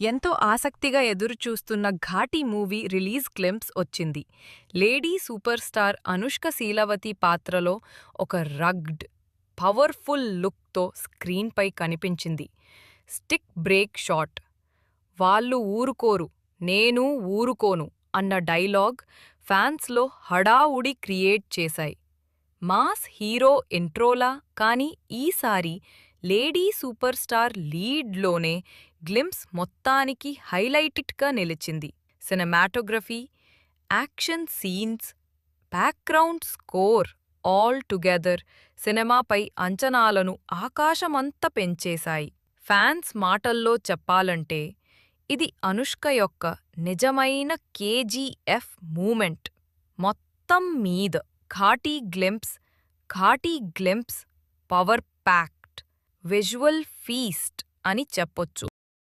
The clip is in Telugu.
ఎంతో ఆసక్తిగా ఎదురుచూస్తున్న ఘాటీ మూవీ రిలీజ్ గ్లింప్స్ వచ్చింది. లేడీ సూపర్ స్టార్ అనుష్క శీలవతి పాత్రలో ఒక రగ్డ్, పవర్ఫుల్ లుక్తో స్క్రీన్పై కనిపించింది. స్టిక్ బ్రేక్ షాట్, "వాళ్ళు ఊరుకోరు, నేనూ ఊరుకోను" అన్న డైలాగ్ ఫ్యాన్స్లో హడావుడి క్రియేట్ చేశాయి. మాస్ హీరో ఇంట్రోలా, కానీ ఈసారి లేడీ సూపర్ స్టార్ లీడ్లోనే గ్లింప్స్ మొత్తానికి హైలైట్గా నిలిచింది. Cinematography, action scenes, background score all together సినిమాపై అంచనాలను ఆకాశమంత పెంచేశాయి. ఫ్యాన్స్ మాటల్లో చెప్పాలంటే ఇది అనుష్క యొక్క నిజమైన కేజీఎఫ్ మూమెంట్. మొత్తం మీద Ghaati glimpse power packed visual feast అని చెప్పొచ్చు.